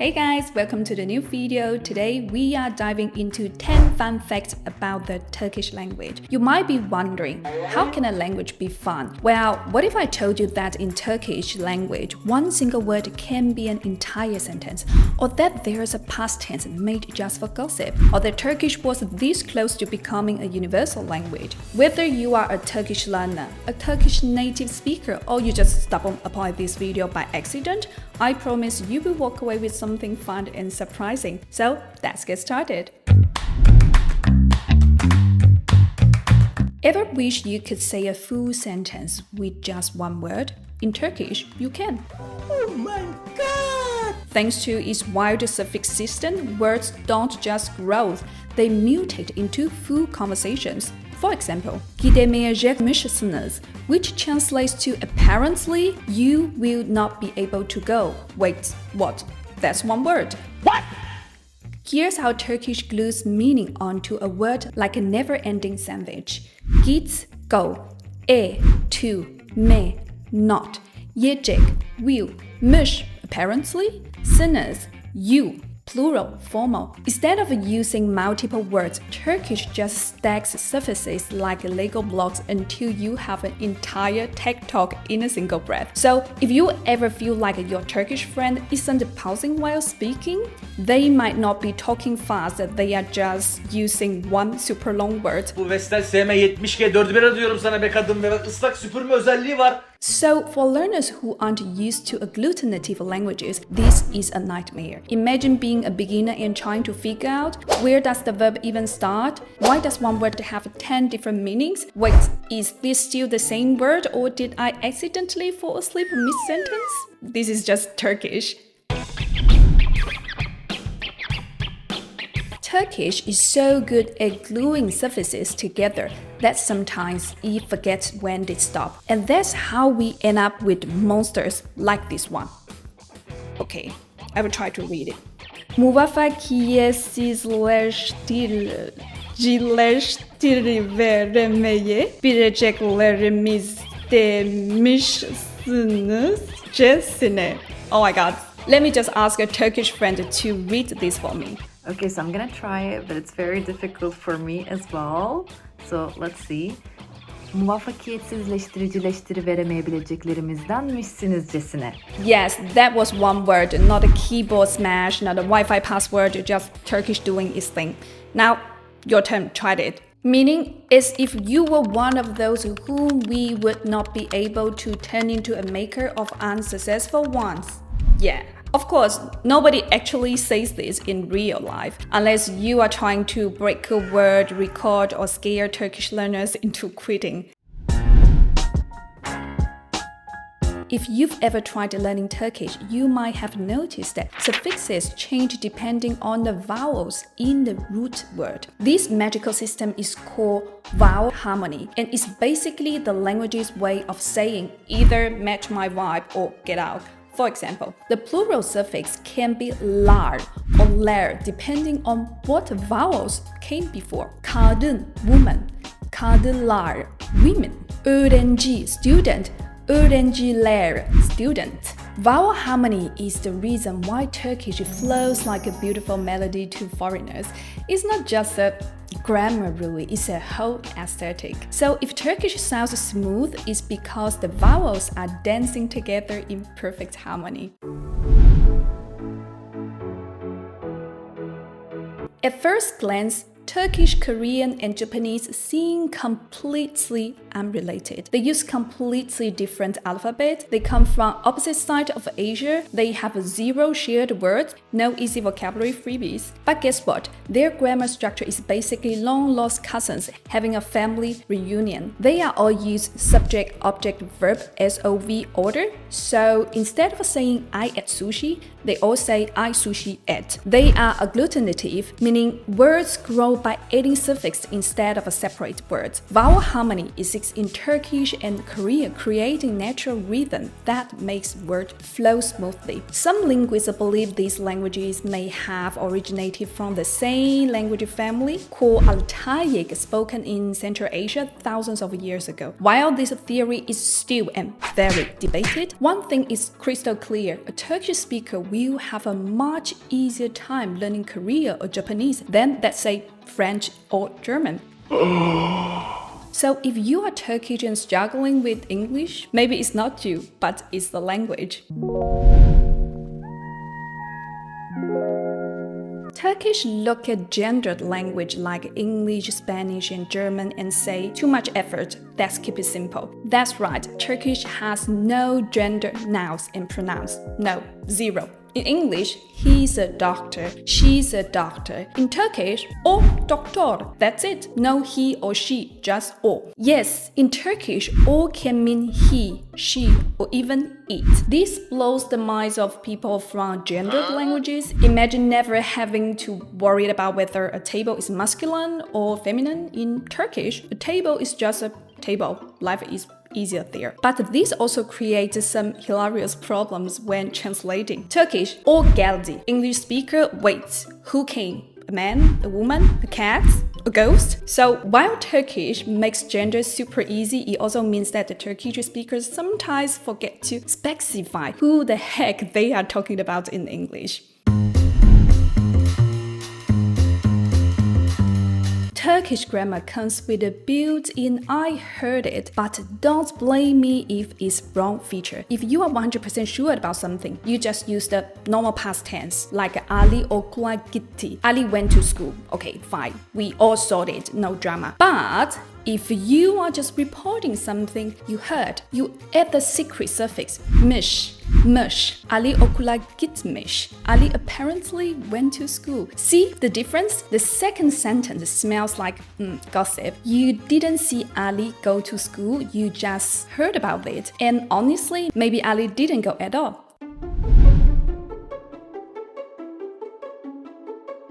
Hey guys, welcome to the new video. Today we are diving into 10 fun facts about the Turkish language. You might be wondering, how can a language be fun? Well, what if I told you that in Turkish language, one single word can be an entire sentence, or that there's a past tense made just for gossip, or that Turkish was this close to becoming a universal language? Whether you are a Turkish learner, a Turkish native speaker, or you just stumbled upon this video by accident, I promise you will walk away with something fun and surprising. So let's get started. Ever wish you could say a full sentence with just one word? In Turkish, you can. Oh my god! Thanks to its wild suffix system, words don't just grow, they mutate into full conversations. For example, gidemeyecekmişsiniz, which translates to apparently, you will not be able to go. Wait, what? That's one word. What? Here's how Turkish glues meaning onto a word like a never-ending sandwich. Git, go. To, me, not. Yiyecek, will. Mış, apparently. Siniz, you. Plural, formal. Instead of using multiple words, Turkish just stacks suffixes like Lego blocks until you have an entire tech talk in a single breath. So, if you ever feel like your Turkish friend isn't pausing while speaking, they might not be talking fast, they are just using one super long word. Bu Vestel SM70G 4'ü bir diyorum sana be kadın ve ıslak süpürme özelliği var. So, for learners who aren't used to agglutinative languages, this is a nightmare. Imagine being a beginner and trying to figure out where does the verb even start? Why does one word have 10 different meanings? Wait, is this still the same word or did I accidentally fall asleep mid-sentence? This is just Turkish. Turkish is so good at gluing suffixes together that sometimes you forget when they stop. And that's how we end up with monsters like this one. Okay, I will try to read it. Muvaffakiyetsizleştiriveremeyi bileceklerimiz demişsiniz. Oh my god. Let me just ask a Turkish friend to read this for me. Okay, so I'm gonna try it, but it's very difficult for me as well. So let's see. Muvaffakiyetsizleştiricileştiriveremeyebileceklerimizdenmişsinizcesine. Yes, that was one word, not a keyboard smash, not a Wi-Fi password, just Turkish doing its thing. Now, your turn, try it. Meaning is if you were one of those whom we would not be able to turn into a maker of unsuccessful ones. Yeah. Of course, nobody actually says this in real life, unless you are trying to break a word, record, or scare Turkish learners into quitting. If you've ever tried learning Turkish, you might have noticed that suffixes change depending on the vowels in the root word. This magical system is called vowel harmony, and it's basically the language's way of saying either match my vibe or get out. For example, the plural suffix can be lar or ler depending on what vowels came before. Kadın, woman. Kadılar, women. Öğrenci, student. Öğrenciler, student. Vowel harmony is the reason why Turkish flows like a beautiful melody to foreigners. It's not just a grammar rule, it's a whole aesthetic. So if Turkish sounds smooth, it's because the vowels are dancing together in perfect harmony. At first glance, Turkish, Korean, and Japanese seem completely unrelated. They use completely different alphabets. They come from opposite sides of Asia. They have zero shared words, no easy vocabulary freebies. But guess what? Their grammar structure is basically long-lost cousins having a family reunion. They are all use subject, object, verb, SOV order. So instead of saying I ate sushi, they all say I sushi ate. They are agglutinative, meaning words grow by adding suffix instead of a separate word. Vowel harmony exists in Turkish and Korean, creating natural rhythm that makes word flow smoothly. Some linguists believe these languages may have originated from the same language family called Altaic, spoken in Central Asia thousands of years ago. While this theory is still and very debated, one thing is crystal clear: a Turkish speaker will have a much easier time learning Korean or Japanese than, let's say, French or German. So if you are Turkish and struggling with English, maybe it's not you, but it's the language. Turkish look at gendered language like English, Spanish, and German and say, too much effort, let's keep it simple. That's right, Turkish has no gender nouns and pronouns. No, zero. In English, he's a doctor, she's a doctor. In Turkish, o doktor, that's it. No he or she, just o. Yes, in Turkish, o can mean he, she, or even it. This blows the minds of people from gendered languages. Imagine never having to worry about whether a table is masculine or feminine. In Turkish, a table is just a table. Life is easier there. But this also creates some hilarious problems when translating. Turkish, o geldi. English speaker, wait, who came? A man, a woman, a cat, a ghost? So while Turkish makes gender super easy, it also means that the Turkish speakers sometimes forget to specify who the heck they are talking about in English. Turkish grammar comes with a built-in "I heard it, but don't blame me if it's wrong" feature. If you are 100% sure about something, you just use the normal past tense, like Ali okula gitti. Ali went to school. Okay, fine. We all sorted, no drama. But if you are just reporting something you heard, you add the secret suffix "miş." Mush. Ali okula gitmiş. Ali apparently went to school. See the difference? The second sentence smells like gossip. You didn't see Ali go to school, you just heard about it. And honestly, maybe Ali didn't go at all.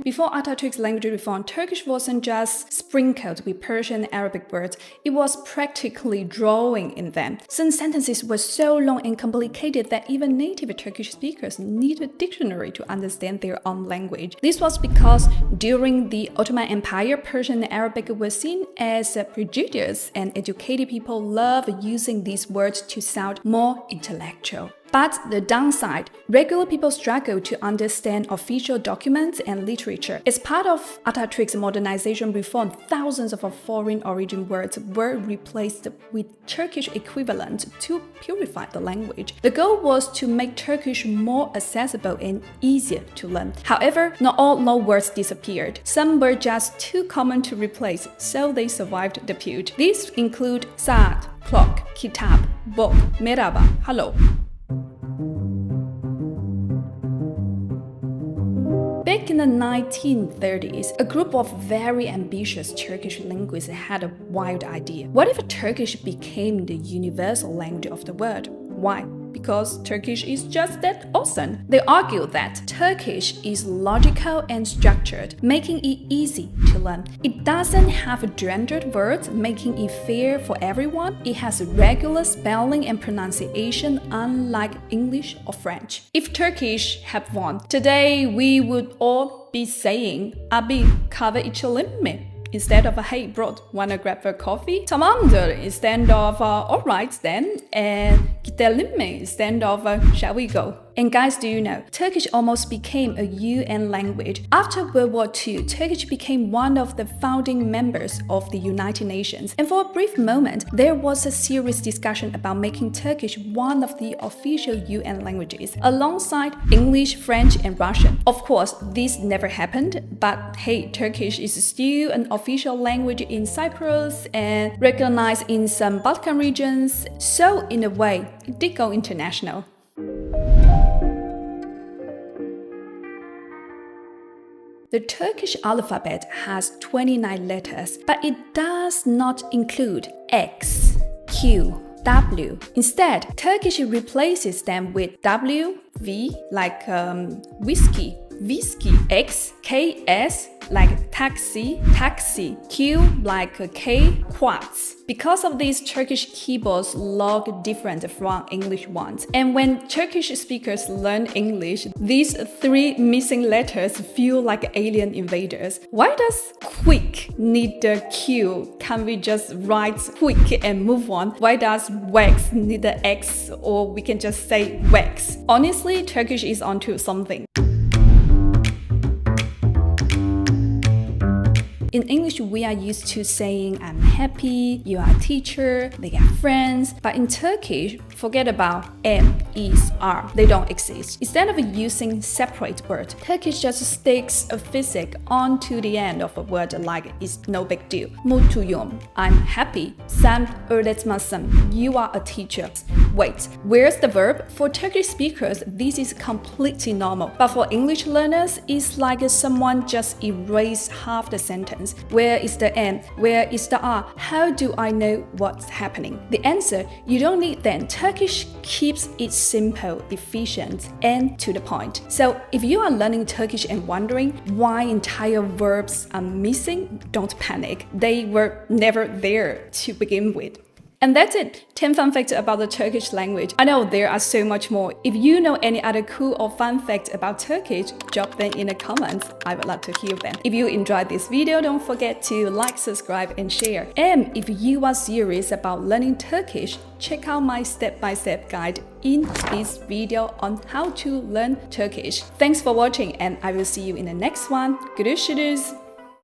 Before Atatürk's language reform, Turkish wasn't just sprinkled with Persian and Arabic words, it was practically drawing in them. Some sentences were so long and complicated that even native Turkish speakers needed a dictionary to understand their own language. This was because during the Ottoman Empire, Persian and Arabic were seen as prejudiced, and educated people loved using these words to sound more intellectual. But the downside, regular people struggle to understand official documents and literature. As part of Atatürk's modernization reform, thousands of foreign origin words were replaced with Turkish equivalent to purify the language. The goal was to make Turkish more accessible and easier to learn. However, not all loan words disappeared. Some were just too common to replace, so they survived the feud. These include saat, clock, kitab, book, merhaba, hello. Back in the 1930s, a group of very ambitious Turkish linguists had a wild idea. What if Turkish became the universal language of the world? Why? Because Turkish is just that awesome. They argued that Turkish is logical and structured, making it easy to learn. It doesn't have gendered words, making it fair for everyone. It has regular spelling and pronunciation, unlike English or French. If Turkish had won, today we would all be saying, Abi kahve içelim mi? Instead of hey bro, wanna grab a coffee? Tamamdır instead of alright then, and gidelim mi instead of shall we go? And guys, do you know, Turkish almost became a UN language. After World War II, Turkish became one of the founding members of the United Nations. And for a brief moment, there was a serious discussion about making Turkish one of the official UN languages, alongside English, French, and Russian. Of course, this never happened, but hey, Turkish is still an official language in Cyprus and recognized in some Balkan regions. So in a way, it did go international. The Turkish alphabet has 29 letters, but it does not include X, Q, W. Instead, Turkish replaces them with W, V, like whiskey, whiskey, X, KS like taxi, taxi, Q like K, quads. Because of these, Turkish keyboards look different from English ones. And when Turkish speakers learn English, these three missing letters feel like alien invaders. Why does quick need the Q? Can we just write quick and move on? Why does wax need the X, or we can just say wax? Honestly, Turkish is onto something. In English, we are used to saying, I'm happy, you are a teacher, they are friends. But in Turkish, forget about am, is, are. They don't exist. Instead of using separate words, Turkish just sticks a physic onto the end of a word like it's no big deal. Mutluyum, I'm happy. Sen öğretmensin, you are a teacher. Wait, where's the verb? For Turkish speakers, this is completely normal. But for English learners, it's like someone just erased half the sentence. Where is the am? Where is the are? How do I know what's happening? The answer, you don't need them. Turkish keeps it simple, efficient, and to the point. So if you are learning Turkish and wondering why entire verbs are missing, don't panic. They were never there to begin with. And that's it, 10 fun facts about the Turkish language. I know there are so much more. If you know any other cool or fun facts about Turkish, drop them in the comments. I would love to hear them. If you enjoyed this video, don't forget to like, subscribe, and share. And if you are serious about learning Turkish, check out my step-by-step guide in this video on how to learn Turkish. Thanks for watching, and I will see you in the next one. Görüşürüz.